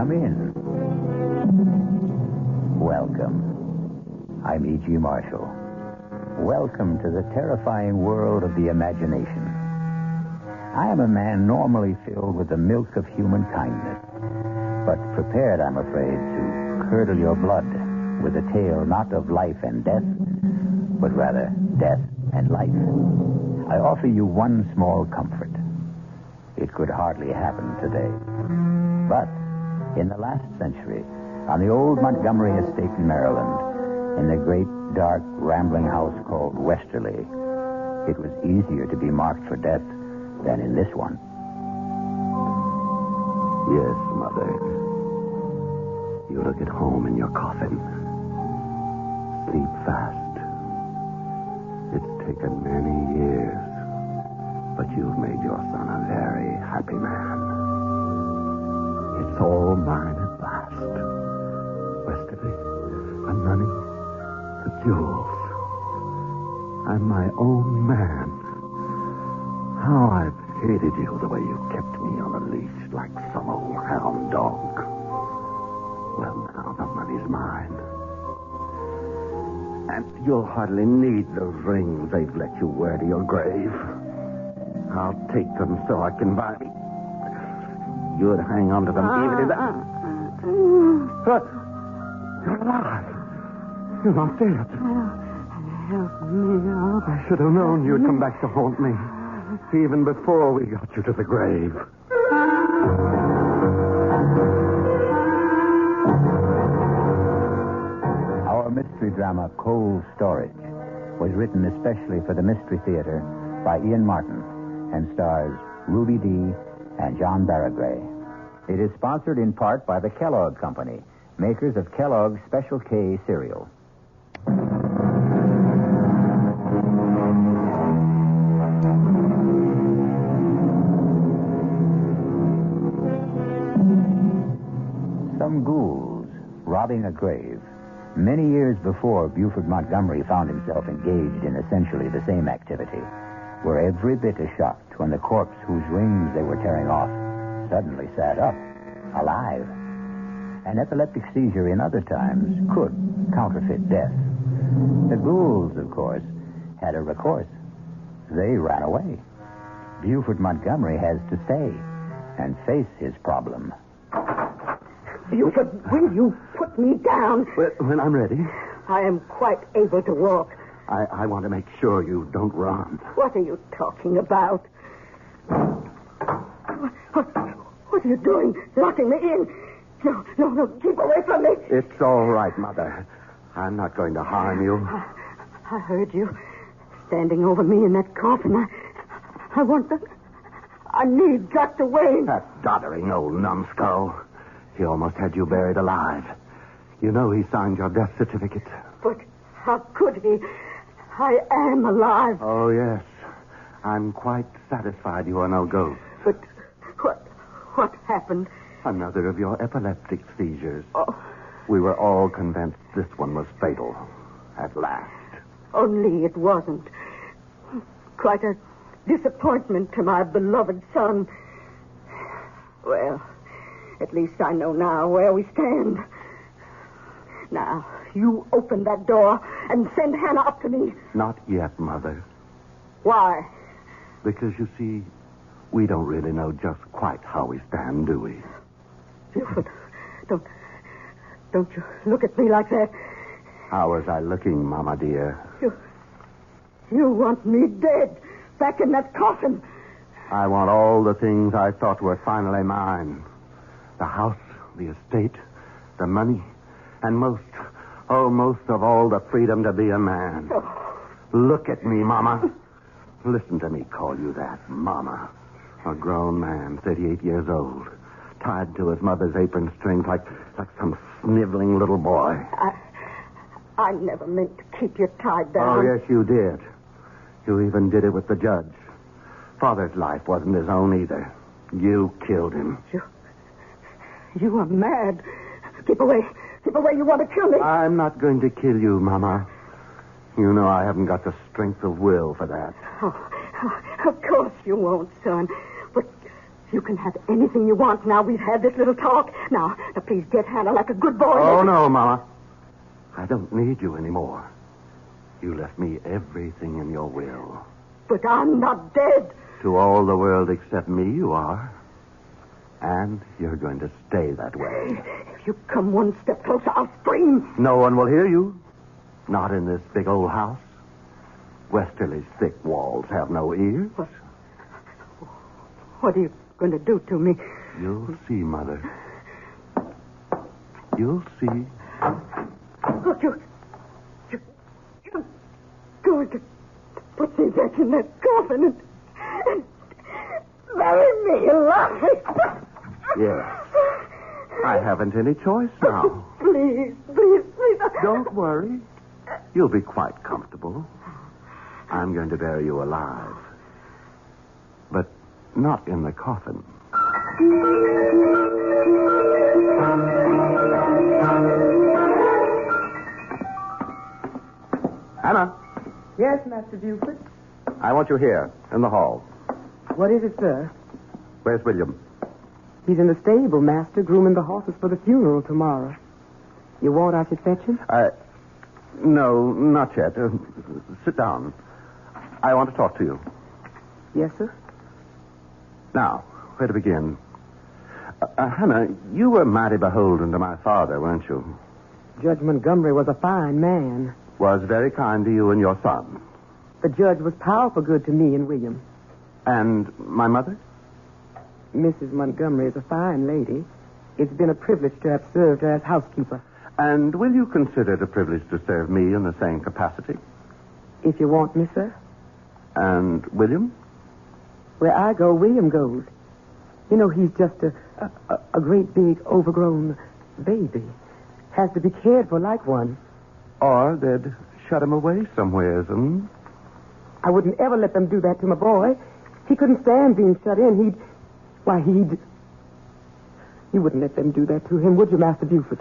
Come in. Welcome. I'm E.G. Marshall. Welcome to the terrifying world of the imagination. I am a man normally filled with the milk of human kindness, but prepared, I'm afraid, to curdle your blood with a tale not of life and death, but rather death and life. I offer you one small comfort. It could hardly happen today. But in the last century, on the old Montgomery estate in Maryland, in the great, dark, rambling house called Westerly, it was easier to be marked for death than in this one. Yes, Mother. You look at home in your coffin. Sleep fast. It's taken many years, but you've made your son a very happy man. It's all mine at last. Westerly, the money, the jewels. I'm my own man. How I've hated you the way you kept me on a leash like some old hound dog. Well, now the money's mine. And you'll hardly need those rings they've let you wear to your grave. I'll take them so I can buy me. You'd hang on to them even if that... But you're alive. You're not dead. Help me out. I should have known you'd come back to haunt me. Even before we got you to the grave. Our mystery drama, Cold Storage, was written especially for the Mystery Theater by Ian Martin and stars Ruby Dee and John Barragray. It is sponsored in part by the Kellogg Company, makers of Kellogg's Special K cereal. Some ghouls robbing a grave. Many years before Buford Montgomery found himself engaged in essentially the same activity, were every bit as shocked when the corpse whose wings they were tearing off suddenly sat up, alive. An epileptic seizure in other times could counterfeit death. The ghouls, of course, had a recourse. They ran away. Buford Montgomery has to stay and face his problem. Buford, will you put me down? When I'm ready. I am quite able to walk. I want to make sure you don't run. What are you talking about? What are you doing? Locking me in? No, keep away from me. It's all right, Mother. I'm not going to harm you. I heard you standing over me in that coffin. I need Dr. Wayne. That doddering old numbskull. He almost had you buried alive. You know he signed your death certificate. But how could he? I am alive. Oh, yes. I'm quite satisfied you are no ghost. But what happened? Another of your epileptic seizures. Oh. We were all convinced this one was fatal. At last. Only it wasn't. Quite a disappointment to my beloved son. Well, at least I know now where we stand. Now, you open that door and send Hannah up to me. Not yet, Mother. Why? Because, you see, we don't really know just quite how we stand, do we? Buford, don't you look at me like that. How was I looking, Mama dear? You want me dead, back in that coffin. I want all the things I thought were finally mine. The house, the estate, the money, and most of all, the freedom to be a man. Oh. Look at me, Mama. Listen to me call you that, Mama. A grown man, 38 years old, tied to his mother's apron strings like some sniveling little boy. I never meant to keep you tied down. Oh, yes, you did. You even did it with the judge. Father's life wasn't his own either. You killed him. You are mad. Keep away. Keep away. You want to kill me. I'm not going to kill you, Mama. You know I haven't got the strength of will for that. Oh, of course you won't, son. But You can have anything you want now we've had this little talk. Now, please get Hannah like a good boy. Oh, no, Mama. I don't need you anymore. You left me everything in your will. But I'm not dead. To all the world except me, you are. And you're going to stay that way. If you come one step closer, I'll scream. No one will hear you. Not in this big old house. Westerly's thick walls have no ears. What are you going to do to me? You'll see, Mother. You'll see. Look, you're going to put me back in that coffin and bury me alive. Yes. I haven't any choice now. Please. Don't worry. You'll be quite comfortable. I'm going to bury you alive. But not in the coffin. Hannah. Yes, Master Buford. I want you here, in the hall. What is it, sir? Where's William? He's in the stable, Master, grooming the horses for the funeral tomorrow. You want I should fetch him? No, not yet. Sit down. I want to talk to you. Yes, sir. Now, where to begin? Hannah, you were mighty beholden to my father, weren't you? Judge Montgomery was a fine man. Was very kind to you and your son. The judge was powerful good to me and William. And my mother? Mrs. Montgomery is a fine lady. It's been a privilege to have served her as housekeeper. And will you consider it a privilege to serve me in the same capacity? If you want me, sir. And William? Where I go, William goes. You know, he's just a great big overgrown baby. Has to be cared for like one. Or they'd shut him away somewheres, I wouldn't ever let them do that to my boy. He couldn't stand being shut in. You wouldn't let them do that to him, would you, Master Buford?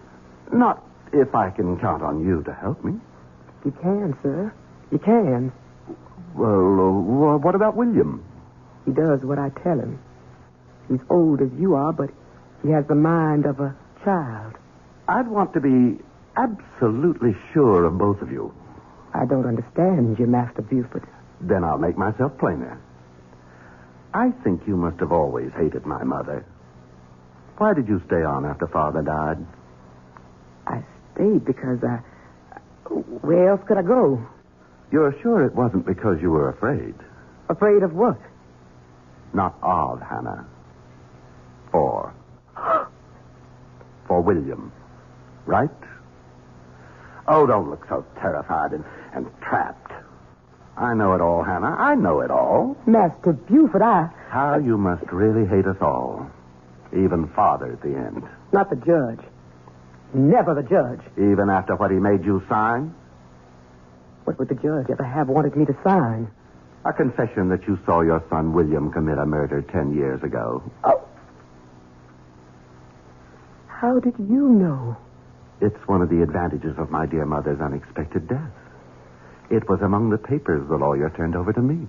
Not if I can count on you to help me. You can, sir. You can. Well, what about William? He does what I tell him. He's old as you are, but he has the mind of a child. I'd want to be absolutely sure of both of you. I don't understand you, Master Buford. Then I'll make myself plainer. I think you must have always hated my mother. Why did you stay on after Father died? I stayed because where else could I go? You're sure it wasn't because you were afraid? Afraid of what? Not of, Hannah. For William. Right? Oh, don't look so terrified and trapped. I know it all, Hannah. I know it all. Master Buford, How you must really hate us all. Even Father at the end. Not the judge. Never the judge. Even after what he made you sign? What would the judge ever have wanted me to sign? A confession that you saw your son William commit a murder 10 years ago. Oh. How did you know? It's one of the advantages of my dear mother's unexpected death. It was among the papers the lawyer turned over to me.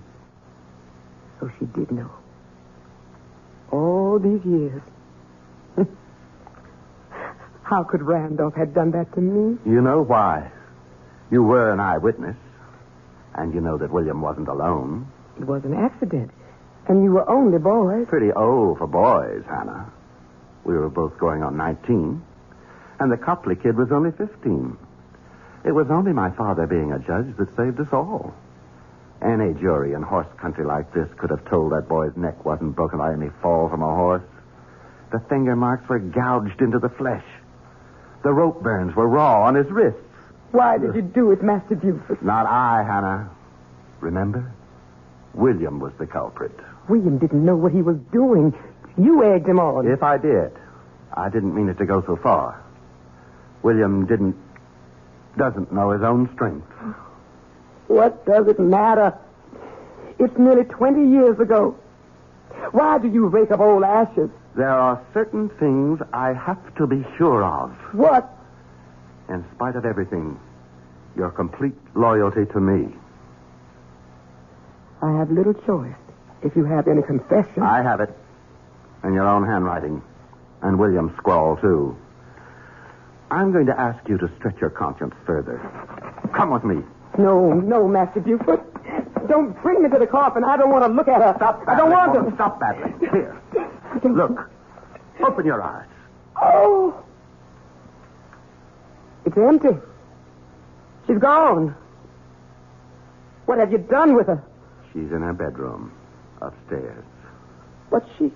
So she did know. All these years. How could Randolph have done that to me? You know why. You were an eyewitness. And you know that William wasn't alone. It was an accident. And you were only boys. Pretty old for boys, Hannah. We were both going on 19. And the Copley kid was only 15. It was only my father being a judge that saved us all. Any jury in horse country like this could have told that boy's neck wasn't broken by any fall from a horse. The finger marks were gouged into the flesh. The rope burns were raw on his wrists. Why did you do it, Master Buford? Not I, Hannah. Remember? William was the culprit. William didn't know what he was doing. You egged him on. If I did, I didn't mean it to go so far. William doesn't know his own strength. What does it matter? It's nearly 20 years ago. Why do you rake up old ashes? There are certain things I have to be sure of. What? In spite of everything, your complete loyalty to me. I have little choice. If you have any confession. I have it. In your own handwriting. And William's scrawl, too. I'm going to ask you to stretch your conscience further. Come with me. No, Master Buford. Don't bring me to the coffin. I don't want to look at her. Stop I don't want to. Stop battling. Here. Look. Open your eyes. Oh. It's empty. She's gone. What have you done with her? She's in her bedroom. Upstairs. But she...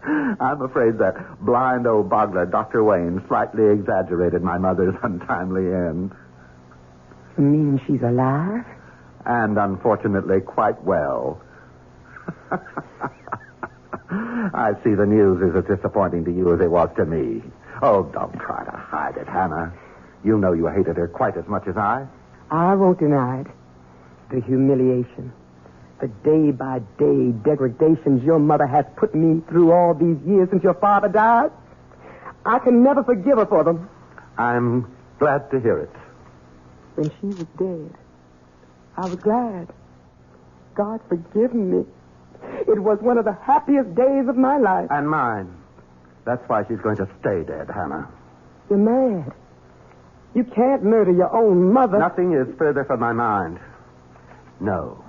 I'm afraid that blind old boggler, Dr. Wayne, slightly exaggerated my mother's untimely end. You mean she's alive? And unfortunately quite well. I see the news is as disappointing to you as it was to me. Oh, don't try to hide it, Hannah. You know you hated her quite as much as I. I won't deny it. The humiliation. The day-by-day degradations your mother has put me through all these years since your father died. I can never forgive her for them. I'm glad to hear it. When she was dead, I was glad. God forgive me. It was one of the happiest days of my life. And mine. That's why she's going to stay dead, Hannah. You're mad. You can't murder your own mother. Nothing is further from my mind. No.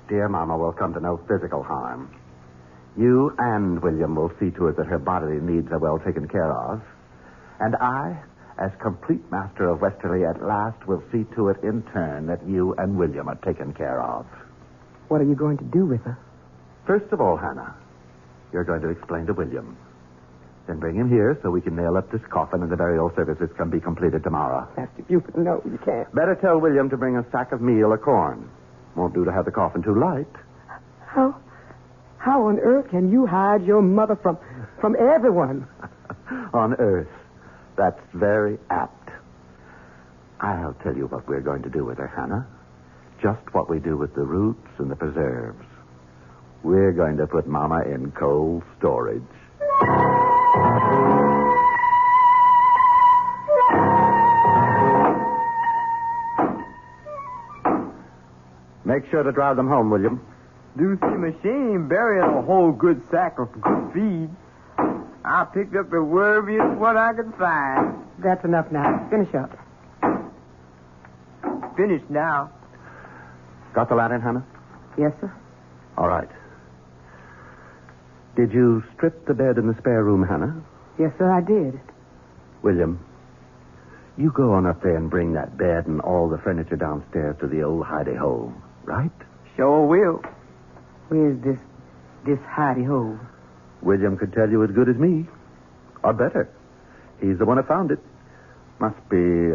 Dear Mama will come to no physical harm. You and William will see to it that her bodily needs are well taken care of. And I, as complete master of Westerly at last, will see to it in turn that you and William are taken care of. What are you going to do with her? First of all, Hannah, you're going to explain to William. Then bring him here so we can nail up this coffin and the burial services can be completed tomorrow. Master Buford, no, you can't. Better tell William to bring a sack of meal or corn. Won't do to have the coffin too light. How on earth can you hide your mother from everyone? On earth. That's very apt. I'll tell you what we're going to do with her, Hannah. Just what we do with the roots and the preserves. We're going to put Mama in cold storage. Make sure to drive them home, William. Do see machine burying a whole good sack of good feed. I picked up the wormiest one I could find. That's enough now. Finish up. Finished now. Got the lantern, Hannah? Yes, sir. All right. Did you strip the bed in the spare room, Hannah? Yes, sir, I did. William, you go on up there and bring that bed and all the furniture downstairs to the old hidey-hole, right? Sure will. Where's this hidey-hole? William could tell you as good as me. Or better. He's the one who found it. Must be,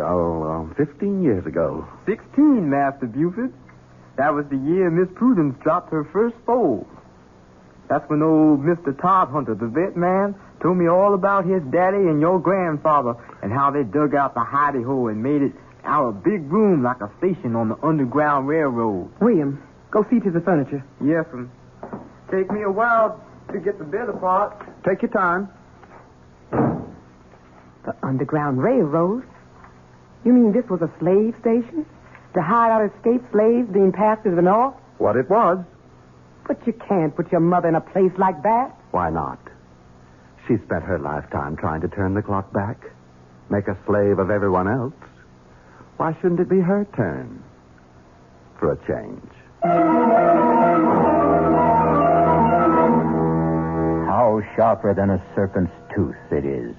15 years ago. 16, Master Buford. That was the year Miss Prudence dropped her first foal. That's when old Mr. Todd Hunter, the vet man, told me all about his daddy and your grandfather and how they dug out the hidey-hole and made it out a big room like a station on the Underground Railroad. William, go see to the furniture. Yes, sir. Take me a while to get the bed apart. Take your time. The Underground Railroad? You mean this was a slave station? To hide out escaped slaves being passed to the north? What it was. But you can't put your mother in a place like that. Why not? She spent her lifetime trying to turn the clock back, make a slave of everyone else. Why shouldn't it be her turn? For a change. How sharper than a serpent's tooth it is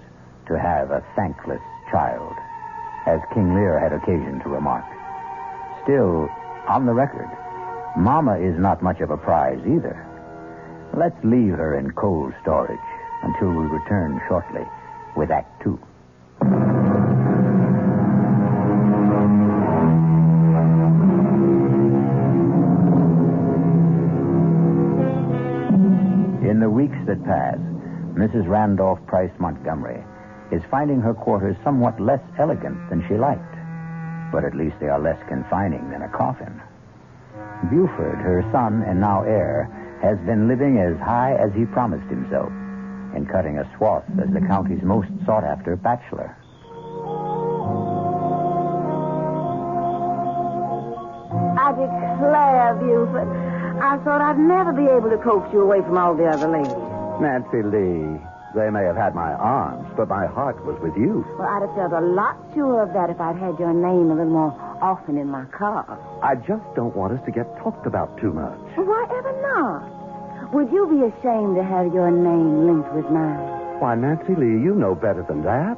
to have a thankless child, as King Lear had occasion to remark. Still, on the record, Mama is not much of a prize either. Let's leave her in cold storage until we return shortly with Act 2. In the weeks that pass, Mrs. Randolph Price Montgomery is finding her quarters somewhat less elegant than she liked. But at least they are less confining than a coffin. Buford, her son and now heir, has been living as high as he promised himself and cutting a swath as the county's most sought-after bachelor. I declare, Buford, I thought I'd never be able to coax you away from all the other ladies. Nancy Lee, they may have had my arms, but my heart was with you. Well, I'd have felt a lot sure of that if I'd had your name a little more often in my car. I just don't want us to get talked about too much. Well, why ever not? Would you be ashamed to have your name linked with mine? Why, Nancy Lee, you know better than that.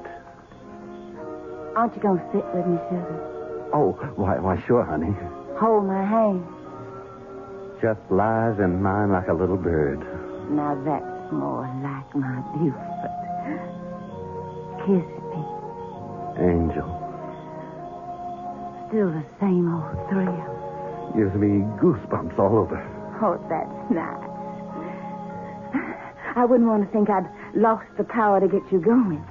Aren't you going to sit with me, sugar? Oh, why, sure, honey. Hold my hand. Just lies in mine like a little bird. Now that's more like my Buford. Kiss me. Angel. Still the same old thrill. Gives me goosebumps all over. Oh, that's nice. I wouldn't want to think I'd lost the power to get you going.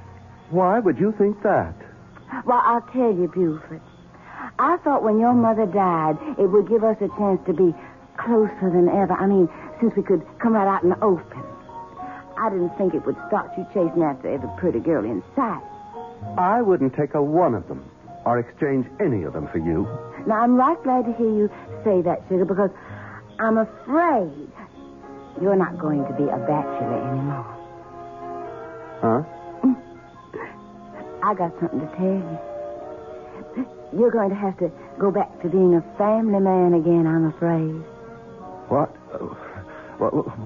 Why would you think that? Well, I'll tell you, Buford. I thought when your mother died, it would give us a chance to be closer than ever. I mean, since we could come right out in the open. I didn't think it would start you chasing after every pretty girl in sight. I wouldn't take a one of them or exchange any of them for you. Now, I'm right glad to hear you say that, sugar, because I'm afraid you're not going to be a bachelor anymore. Huh? I got something to tell you. You're going to have to go back to being a family man again, I'm afraid. What?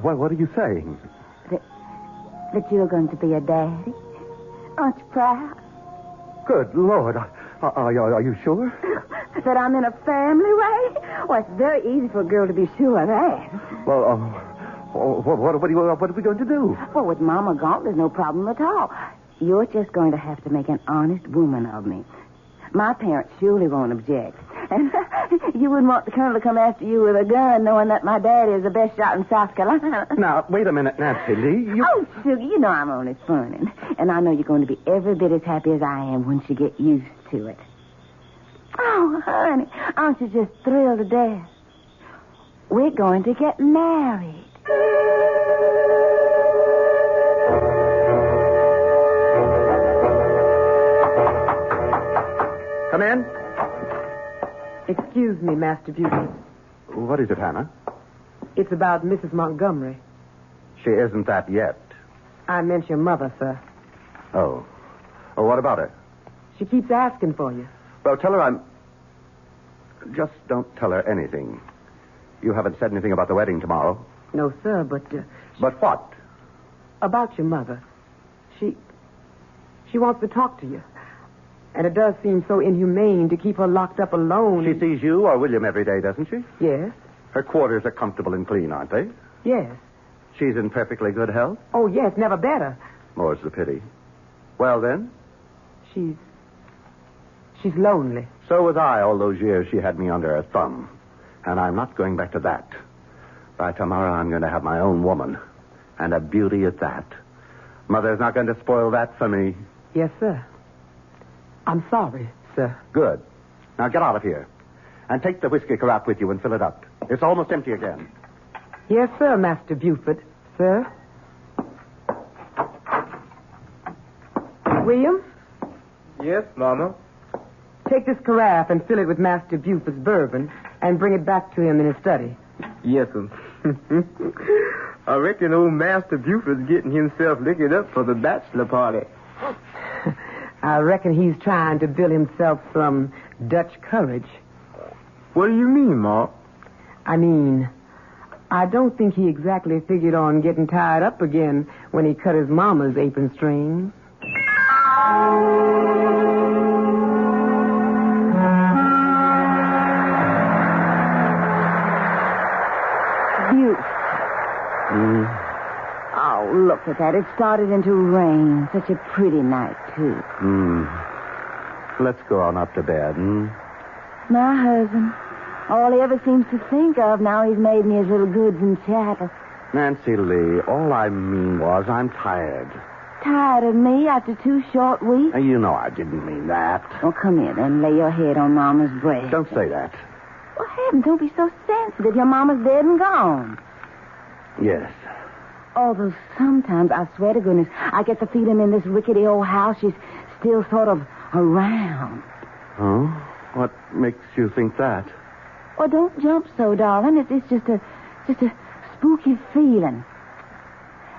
What are you saying? That you're going to be a daddy. Aren't you proud? Good Lord. Are you sure? That I'm in a family way? Well, it's very easy for a girl to be sure of that. Well, what are we going to do? Well, with Mama gone, there's no problem at all. You're just going to have to make an honest woman of me. My parents surely won't object. And you wouldn't want the colonel to come after you with a gun knowing that my daddy is the best shot in South Carolina. Now, wait a minute, Nancy Lee. Oh, sugar, you know I'm only funning. And I know you're going to be every bit as happy as I am once you get used to it. Oh, honey, aren't you just thrilled to death? We're going to get married. Come in. Excuse me, Master Buford. What is it, Hannah? It's about Mrs. Montgomery. She isn't that yet. I meant your mother, sir. Oh. Oh, what about her? She keeps asking for you. Well, tell her Just don't tell her anything. You haven't said anything about the wedding tomorrow. No, sir, but... But what? About your mother. She wants to talk to you. And it does seem so inhumane to keep her locked up alone. She sees you or William every day, doesn't she? Yes. Her quarters are comfortable and clean, aren't they? Yes. She's in perfectly good health? Oh, yes, never better. More's the pity. Well, then? She's lonely. So was I all those years she had me under her thumb. And I'm not going back to that. By tomorrow, I'm going to have my own woman. And a beauty at that. Mother's not going to spoil that for me. Yes, sir. I'm sorry, sir. Good. Now get out of here. And take the whiskey carafe with you and fill it up. It's almost empty again. Yes, sir, Master Buford. Sir? William? Yes, Mama? Take this carafe and fill it with Master Buford's bourbon and bring it back to him in his study. Yes, sir. I reckon old Master Buford's getting himself liquored up for the bachelor party. I reckon he's trying to build himself some Dutch courage. What do you mean, Ma? I mean, I don't think he exactly figured on getting tied up again when he cut his mama's apron strings. Oh, look at that. It started into rain. Such a pretty night, too. Let's go on up to bed, My husband. All he ever seems to think of now he's made me his little goods and chattel. Nancy Lee, all I mean was I'm tired. Tired of me after 2 short weeks? You know I didn't mean that. Well, come here then. Lay your head on Mama's breast. Don't say that. Well, heavens, don't be so sensitive. Your Mama's dead and gone. Yes. Although sometimes, I swear to goodness, I get the feeling in this rickety old house she's still sort of around. Oh? What makes you think that? Well, don't jump so, darling. It's just a Just a spooky feeling.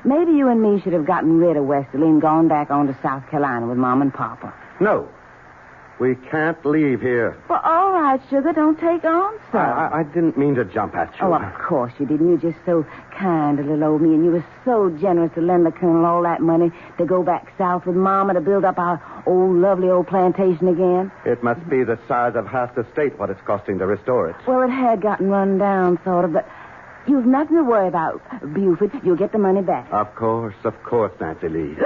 Maybe you and me should have gotten rid of Westerly and gone back on to South Carolina with Mom and Papa. No. We can't leave here. Well, all right, sugar. Don't take on, sir. I didn't mean to jump at you. Oh, of course you didn't. You're just so kind to little old me, and you were so generous to lend the Colonel all that money to go back south with Mama to build up our old, lovely old plantation again. It must be the size of half the state what it's costing to restore it. Well, it had gotten run down, sort of, but you've nothing to worry about, Buford. You'll get the money back. Of course, Nancy Lee.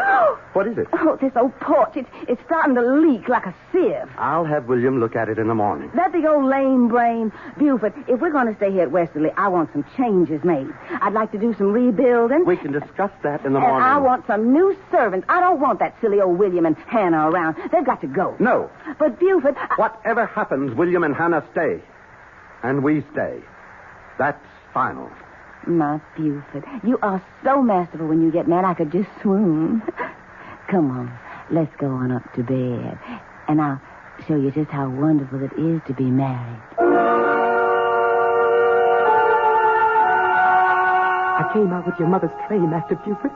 What is it? Oh, this old porch. It's starting to leak like a sieve. I'll have William look at it in the morning. That big old lame brain. Buford, if we're going to stay here at Westerly, I want some changes made. I'd like to do some rebuilding. We can discuss that in the And morning. I want some new servants. I don't want that silly old William and Hannah around. They've got to go. No. But, Buford... Whatever happens, William and Hannah stay. And we stay. That's final. My Buford, you are so masterful when you get mad I could just swoon. Come on, let's go on up to bed. And I'll show you just how wonderful it is to be married. I came out with your mother's tray, Master Buford,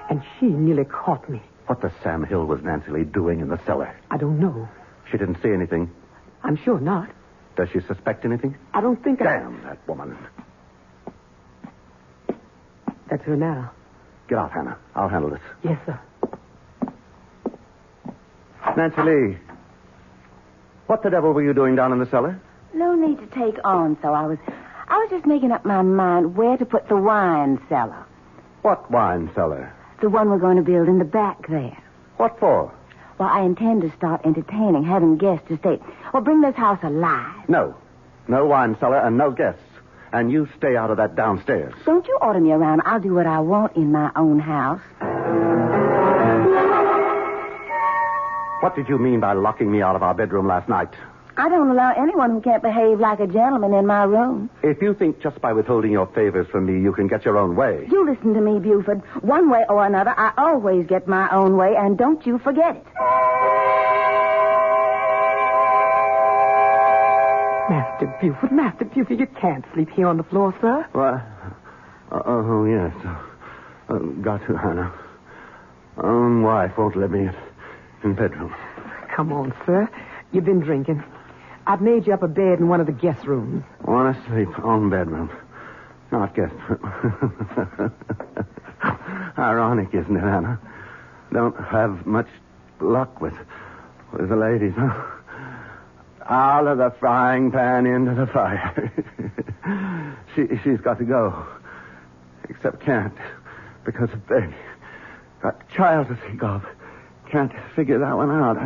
and she nearly caught me. What the Sam Hill was Nancy Lee doing in the cellar? I don't know. She didn't see anything. I'm sure not. Does she suspect anything? I don't think Damn that woman. That's her now. Get out, Hannah. I'll handle this. Yes, sir. Nancy Lee, what the devil were you doing down in the cellar? No need to take on, so I was just making up my mind where to put the wine cellar. What wine cellar? The one we're going to build in the back there. What for? Well, I intend to start entertaining, having guests to stay. Well, bring this house alive. No. No wine cellar and no guests. And you stay out of that downstairs. Don't you order me around. I'll do what I want in my own house. What did you mean by locking me out of our bedroom last night? I don't allow anyone who can't behave like a gentleman in my room. If you think just by withholding your favors from me you can get your own way... You listen to me, Buford. One way or another, I always get my own way, and don't you forget it. Master Buford, you can't sleep here on the floor, sir. What? Oh, yes. Got to, Hannah. Own wife won't let me in bedroom. Come on, sir. You've been drinking. I've made you up a bed in one of the guest rooms. Want to sleep on bedroom. Not guest room. Ironic, isn't it, Hannah? Don't have much luck with the ladies, huh? Out of the frying pan into the fire. She's got to go. Except can't. Because of baby. Got a child to think of. Can't figure that one out.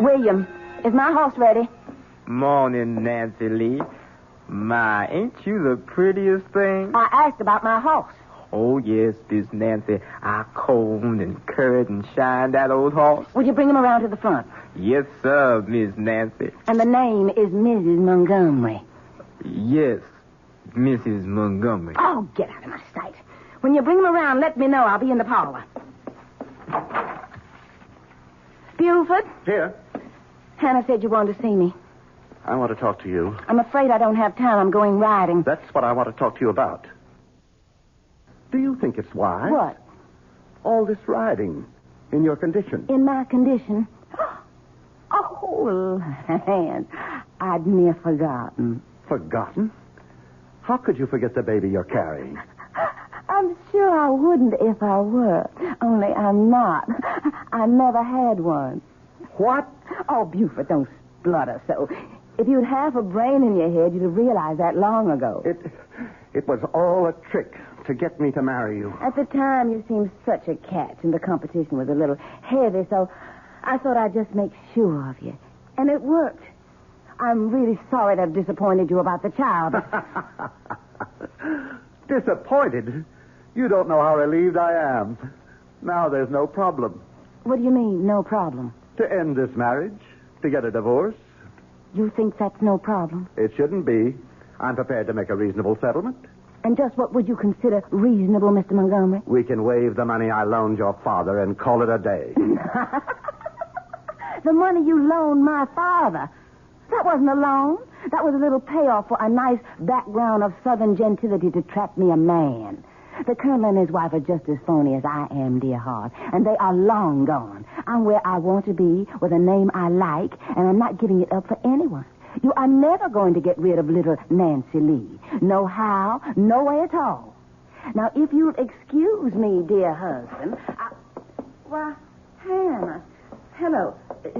William, is my horse ready? Morning, Nancy Lee. My, ain't you the prettiest thing? I asked about my horse. Oh, yes, Miss Nancy. I combed and curried and shined that old horse. Would you bring him around to the front? Yes, sir, Miss Nancy. And the name is Mrs. Montgomery. Yes, Mrs. Montgomery. Oh, get out of my sight. When you bring him around, let me know. I'll be in the parlor. Buford? Here. Hannah said you wanted to see me. I want to talk to you. I'm afraid I don't have time. I'm going riding. That's what I want to talk to you about. Do you think it's wise? What? All this riding. In your condition. In my condition? Oh, land. I'd near forgotten. Forgotten? How could you forget the baby you're carrying? I'm sure I wouldn't if I were. Only I'm not. I never had one. What? Oh, Buford, don't splutter so. If you'd half a brain in your head, you'd have realized that long ago. It was all a trick to get me to marry you. At the time, you seemed such a catch, and the competition was a little heavy, so I thought I'd just make sure of you. And it worked. I'm really sorry to have disappointed you about the child, but... Disappointed? You don't know how relieved I am. Now there's no problem. What do you mean, no problem? To end this marriage, to get a divorce. You think that's no problem? It shouldn't be. I'm prepared to make a reasonable settlement. And just what would you consider reasonable, Mr. Montgomery? We can waive the money I loaned your father and call it a day. The money you loaned my father? That wasn't a loan. That was a little payoff for a nice background of Southern gentility to trap me a man. The Colonel and his wife are just as phony as I am, dear heart, and they are long gone. I'm where I want to be with a name I like, and I'm not giving it up for anyone. You are never going to get rid of little Nancy Lee. No how, no way at all. Now, if you'll excuse me, dear husband, Why, Hannah. Hello.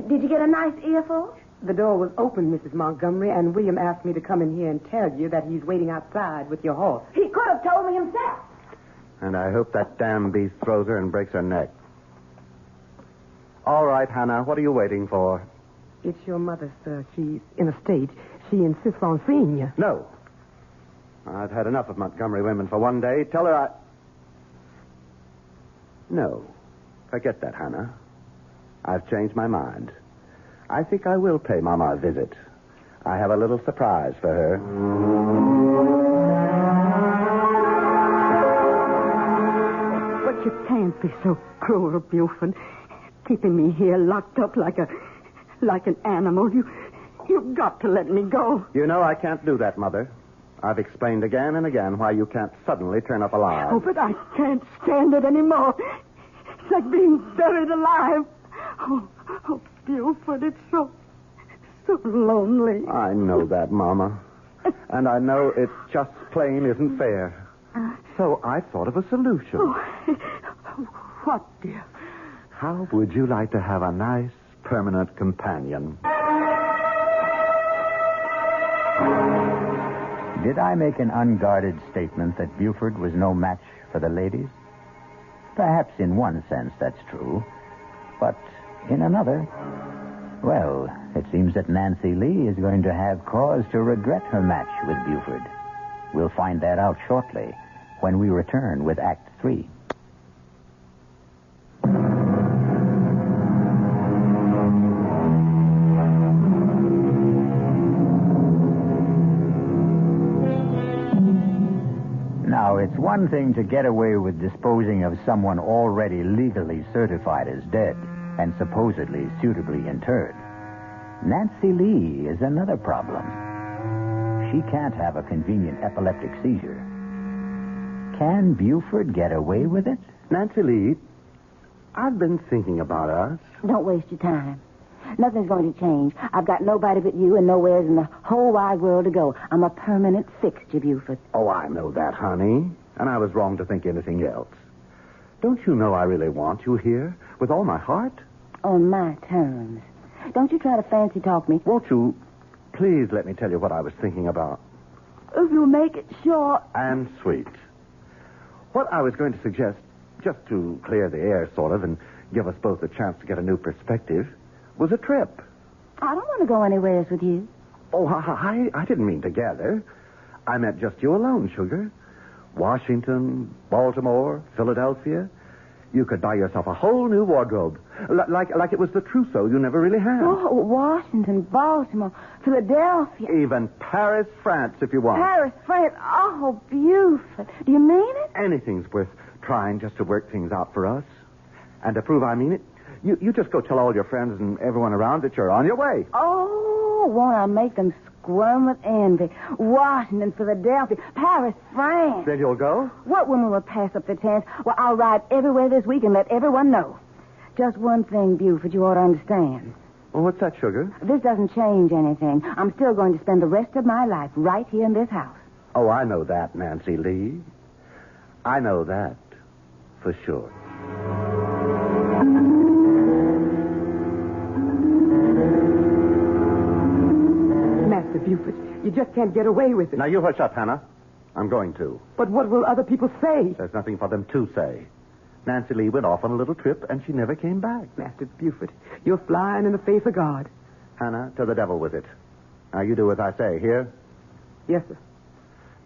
Did you get a nice earful? The door was open, Mrs. Montgomery, and William asked me to come in here and tell you that he's waiting outside with your horse. He could have told me himself. And I hope that damn beast throws her and breaks her neck. All right, Hannah, what are you waiting for? It's your mother, sir. She's in a state. She insists on seeing you. No. I've had enough of Montgomery women for one day. Tell her No. Forget that, Hannah. I've changed my mind. I think I will pay Mama a visit. I have a little surprise for her. But you can't be so cruel, Buford. Keeping me here locked up like an animal. You've got to let me go. You know I can't do that, Mother. I've explained again and again why you can't suddenly turn up alive. Oh, but I can't stand it anymore. It's like being buried alive. Oh, Buford, it's so lonely. I know that, Mama. And I know it just plain isn't fair. So I thought of a solution. What, dear? How would you like to have a nice, permanent companion? Did I make an unguarded statement that Buford was no match for the ladies? Perhaps in one sense that's true. But in another, well, it seems that Nancy Lee is going to have cause to regret her match with Buford. We'll find that out shortly when we return with Act 3. Now, it's one thing to get away with disposing of someone already legally certified as dead and supposedly suitably interred. Nancy Lee is another problem. She can't have a convenient epileptic seizure. Can Buford get away with it? Nancy Lee, I've been thinking about us. Don't waste your time. Nothing's going to change. I've got nobody but you and nowhere in the whole wide world to go. I'm a permanent fixture, Buford. Oh, I know that, honey. And I was wrong to think anything else. Don't you know I really want you here with all my heart? On my terms. Don't you try to fancy talk me. Won't you please let me tell you what I was thinking about? If you make it short. And sweet. What I was going to suggest, just to clear the air, sort of, and give us both a chance to get a new perspective, was a trip. I don't want to go anywhere else with you. Oh, I didn't mean together. I meant just you alone, sugar. Washington, Baltimore, Philadelphia. You could buy yourself a whole new wardrobe. Like it was the trousseau you never really had. Oh, Washington, Baltimore, Philadelphia. Even Paris, France, if you want. Paris, France. Oh, Buford. Do you mean it? Anything's worth trying just to work things out for us. And to prove I mean it, you just go tell all your friends and everyone around that you're on your way. Oh, won't I make them squirm with envy? Washington, Philadelphia, Paris, France. Then you'll go? What woman will pass up the chance? Well, I'll ride everywhere this week and let everyone know. Just one thing, Buford, you ought to understand. Well, what's that, sugar? This doesn't change anything. I'm still going to spend the rest of my life right here in this house. Oh, I know that, Nancy Lee. I know that for sure. Master Buford, you just can't get away with it. Now, you hush up, Hannah. I'm going to. But what will other people say? There's nothing for them to say. Nancy Lee went off on a little trip, and she never came back. Master Buford, you're flying in the face of God. Hannah, to the devil with it. Now, you do as I say. Here? Yes, sir.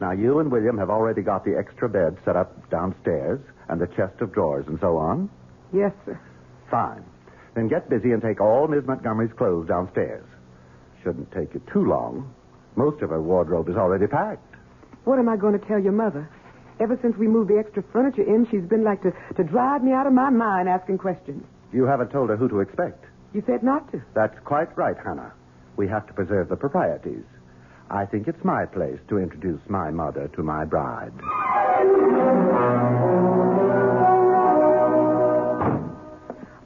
Now, you and William have already got the extra bed set up downstairs and the chest of drawers and so on. Yes, sir. Fine. Then get busy and take all Miss Montgomery's clothes downstairs. Shouldn't take you too long. Most of her wardrobe is already packed. What am I going to tell your mother? Ever since we moved the extra furniture in, she's been like to drive me out of my mind asking questions. You haven't told her who to expect. You said not to. That's quite right, Hannah. We have to preserve the proprieties. I think it's my place to introduce my mother to my bride.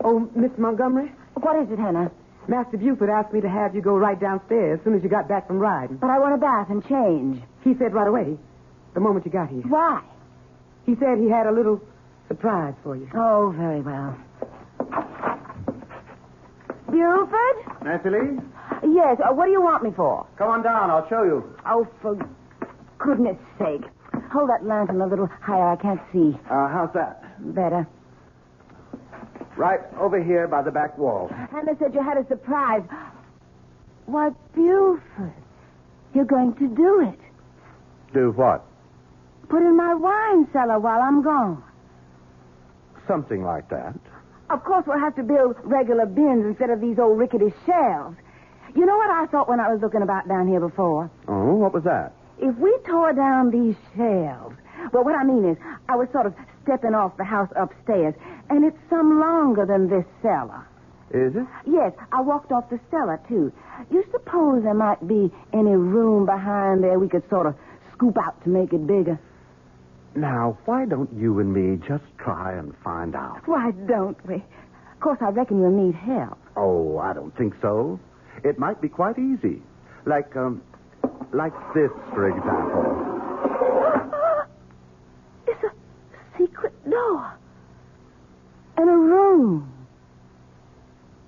Oh, Miss Montgomery, What is it, Hannah? Master Buford asked me to have you go right downstairs as soon as you got back from riding. But I want a bath and change. He said right away, the moment you got here. Why? He said he had a little surprise for you. Oh, very well. Buford? Nancy Lee, Yes, what do you want me for? come on down. I'll show you. Oh, for goodness sake. Hold that lantern a little higher. I can't see. How's that? Better. Right over here by the back wall. Hannah said you had a surprise. Why, Buford, you're going to do it. Do what? Put in my wine cellar while I'm gone. Something like that. Of course, we'll have to build regular bins instead of these old rickety shelves. You know what I thought when I was looking about down here before? Oh, what was that? If we tore down these shelves, well, what I mean is, I was sort of stepping off the house upstairs, and it's some longer than this cellar. Is it? Yes, I walked off the cellar, too. You suppose there might be any room behind there we could sort of scoop out to make it bigger? Now, why don't you and me just try and find out? Why don't we? Of course, I reckon you'll need help. Oh, I don't think so. It might be quite easy. Like this, for example. It's a secret door. And a room.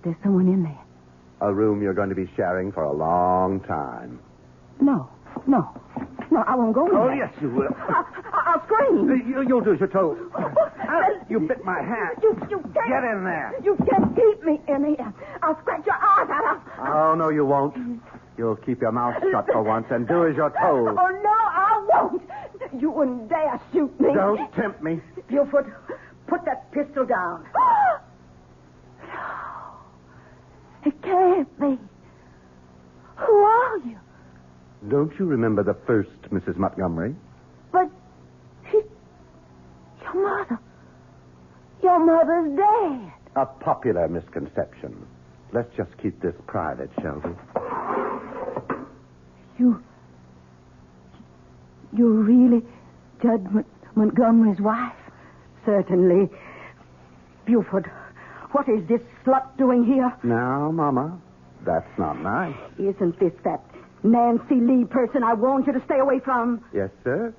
There's someone in there. A room you're going to be sharing for a long time. No, I won't go in Oh, there. yes, you will. I'll scream. You'll do as you're told. You bit my hand. You can't. Get in there. You can't keep me in here. I'll scratch your eyes out. Oh, no, you won't. You'll keep your mouth shut for once and do as you're told. Oh, no, I won't. You wouldn't dare shoot me. Don't tempt me. Buford, put that pistol down. No. It can't be. Who are you? Don't you remember the first Mrs. Montgomery? But your mother's dead. A popular misconception. Let's just keep this private, shall we? You're really Judge Montgomery's wife? Certainly. Buford, what is this slut doing here? Now, Mama, that's not nice. Isn't this that Nancy Lee person I warned you to stay away from? Yes, sir.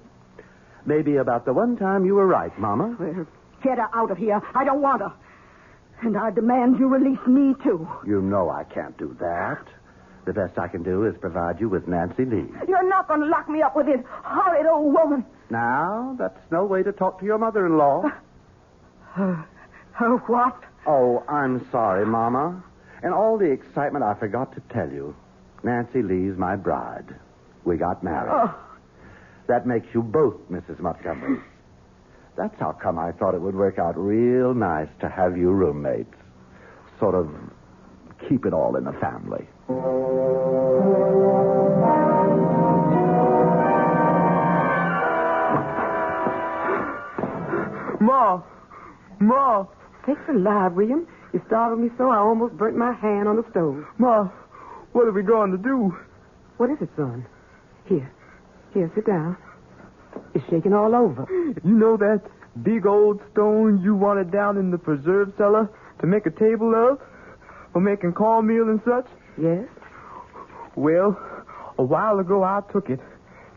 Maybe about the one time you were right, Mama. Well, get her out of here. I don't want her. And I demand you release me, too. You know I can't do that. The best I can do is provide you with Nancy Lee. You're not going to lock me up with this horrid old woman. Now, that's no way to talk to your mother-in-law. Her what? Oh, I'm sorry, Mama. In all the excitement, I forgot to tell you. Nancy Lee's my bride. We got married. Oh. That makes you both Mrs. Montgomery. That's how come I thought it would work out real nice to have you roommates. Sort of keep it all in the family. Ma. Sakes alive, William. You startled me so I almost burnt my hand on the stove. Ma, what are we going to do? What is it, son? Here, sit down. It's shaking all over. You know that big old stone you wanted down in the preserve cellar to make a table of? For making cornmeal and such? Yes? Well, a while ago I took it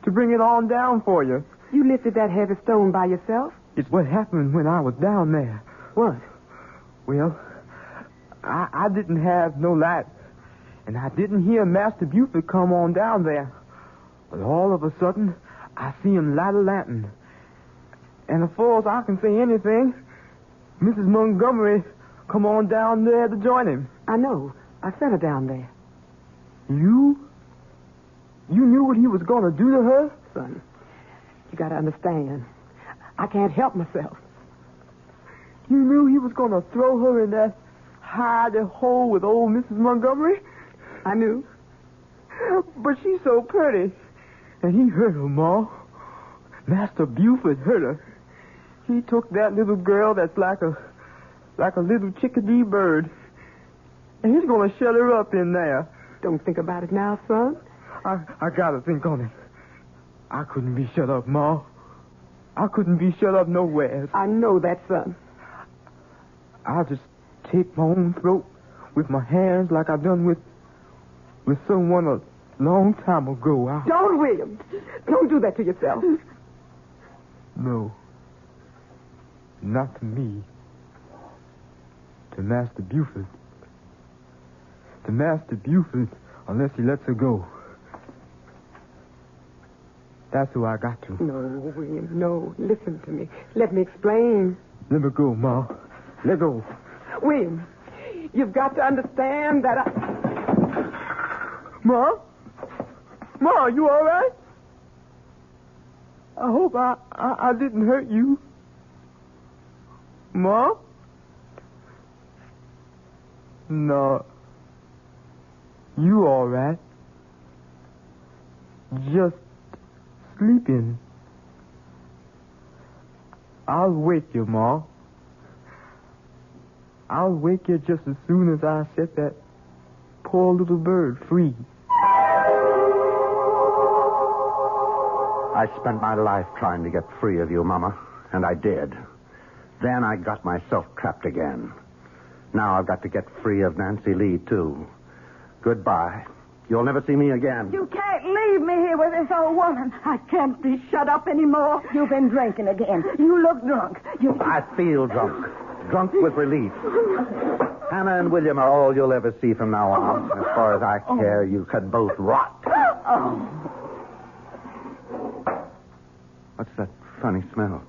to bring it on down for you. You lifted that heavy stone by yourself? It's what happened when I was down there. What? Well, I didn't have no light, and I didn't hear Master Buford come on down there. But all of a sudden, I see him light a lantern. And as far as I can say anything, Mrs. Montgomery come on down there to join him. I know. I sent her down there. You? You knew what he was going to do to her? Son, you got to understand. I can't help myself. You knew he was going to throw her in that hidey hole with old Mrs. Montgomery? I knew. But she's so pretty. And he hurt her, Ma. Master Buford hurt her. He took that little girl that's like a little chickadee bird. And he's going to shut her up in there. Don't think about it now, son. I gotta think on it. I couldn't be shut up, Ma. I couldn't be shut up nowhere. I know that, son. I'll just take my own throat with my hands like I've done with someone a long time ago. Don't, William. Don't do that to yourself. No. Not to me. To Master Buford. To Master Buford, unless he lets her go. That's who I got to. No, William, no. Listen to me. Let me explain. Let me go, Ma. Let go. William, you've got to understand that Ma? Ma, you all right? I hope I didn't hurt you. Ma? No. You all right? Just sleeping. I'll wake you, Ma. I'll wake you just as soon as I set that poor little bird free. I spent my life trying to get free of you, Mama, and I did. Then I got myself trapped again. Now I've got to get free of Nancy Lee, too. Goodbye. You'll never see me again. You can't leave me here with this old woman. I can't be shut up anymore. You've been drinking again. You look drunk. I feel drunk. Drunk with relief. Hannah and William are all you'll ever see from now on. As far as I care, you could both rot. What's that funny smell?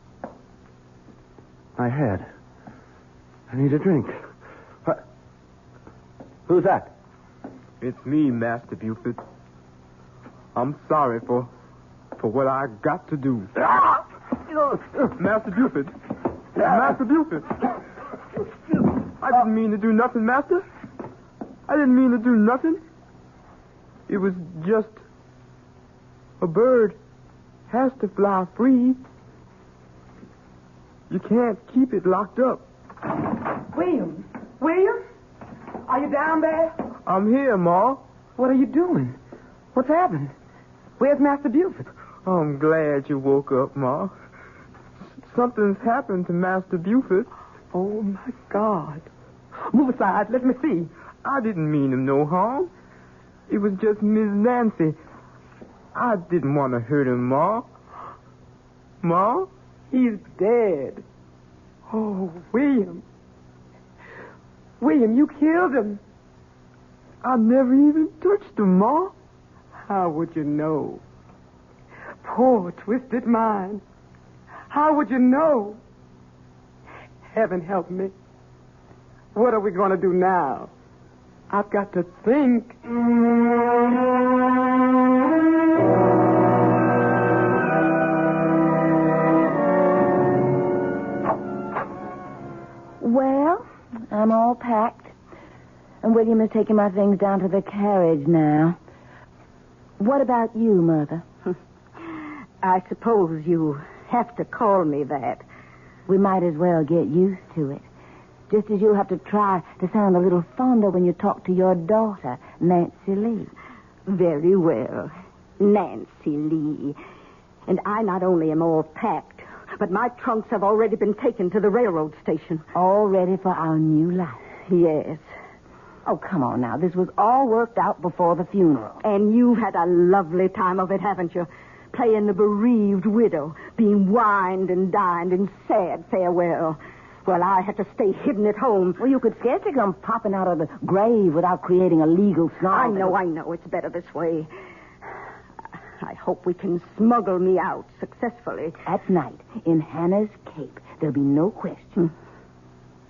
My head. I need a drink. What? Who's that? It's me, Master Buford. I'm sorry for what I got to do. Master Buford. Master Buford. I didn't mean to do nothing, Master. I didn't mean to do nothing. It was just a bird has to fly free. You can't keep it locked up. William? William? Are you down there? I'm here, Ma. What are you doing? What's happened? Where's Master Buford? I'm glad you woke up, Ma. Something's happened to Master Buford. Oh, my God. Move aside. Let me see. I didn't mean him no harm. It was just Miss Nancy. I didn't want to hurt him, Ma. Ma? He's dead. Oh, William. William, you killed him. I never even touched him, Ma. How would you know? Poor, twisted mind. How would you know? Heaven help me. What are we going to do now? I've got to think. Well, I'm all packed. And William is taking my things down to the carriage now. What about you, Mother? I suppose you have to call me that. We might as well get used to it. Just as you'll have to try to sound a little fonder when you talk to your daughter, Nancy Lee. Very well. Nancy Lee. And I not only am all packed, but my trunks have already been taken to the railroad station. All ready for our new life. Yes. Oh, come on now. This was all worked out before the funeral. And you've had a lovely time of it, haven't you? Playing the bereaved widow, being wined and dined in sad farewell. Well, I had to stay hidden at home. Well, you could scarcely come popping out of the grave without creating a legal snarl. I know. It's better this way. I hope we can smuggle me out successfully. At night, in Hannah's cape, there'll be no question.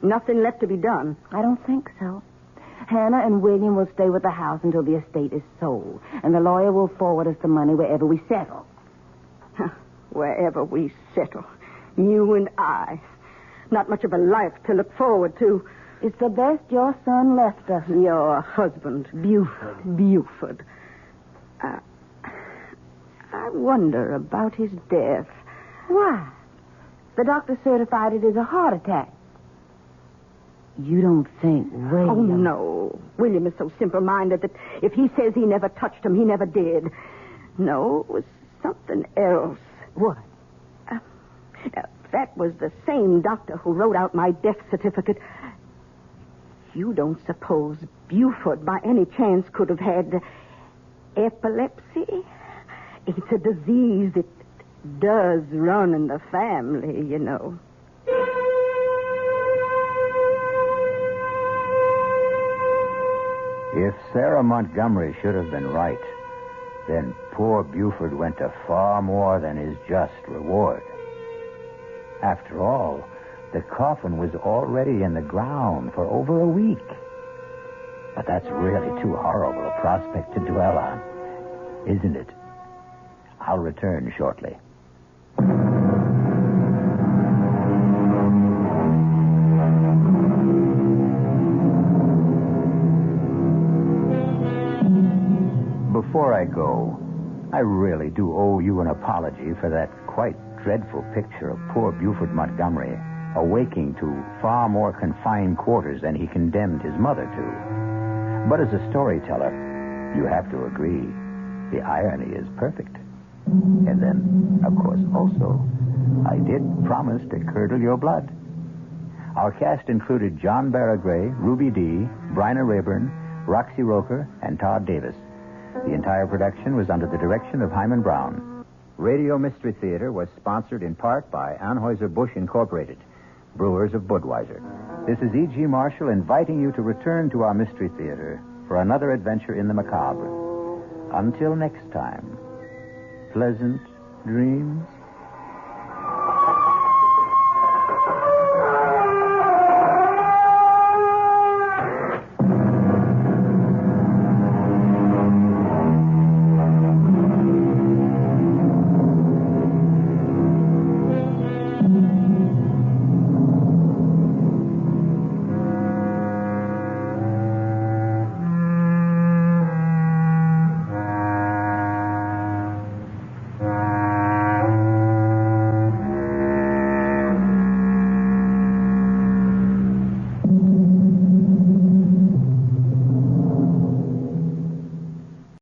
Nothing left to be done. I don't think so. Hannah and William will stay with the house until the estate is sold, and the lawyer will forward us the money wherever we settle. Wherever we settle. You and I. Not much of a life to look forward to. It's the best your son left us. Your husband. Buford. I wonder about his death. Why? The doctor certified it as a heart attack. You don't think William... Oh, no. William is so simple-minded that if he says he never touched him, he never did. No, it was something else. What? That was the same doctor who wrote out my death certificate. You don't suppose Buford, by any chance, could have had epilepsy? It's a disease that does run in the family, you know. If Sarah Montgomery should have been right, then poor Buford went to far more than his just reward. After all, the coffin was already in the ground for over a week. But that's really too horrible a prospect to dwell on, isn't it? I'll return shortly. Before I go, I really do owe you an apology for that quite dreadful picture of poor Buford Montgomery awaking to far more confined quarters than he condemned his mother to. But as a storyteller, you have to agree, the irony is perfect. And then, of course, also, I did promise to curdle your blood. Our cast included John Barragray, Ruby Dee, Bryna Rayburn, Roxy Roker, and Todd Davis. The entire production was under the direction of Hyman Brown. Radio Mystery Theater was sponsored in part by Anheuser-Busch Incorporated, brewers of Budweiser. This is E.G. Marshall inviting you to return to our Mystery Theater for another adventure in the macabre. Until next time, pleasant dreams.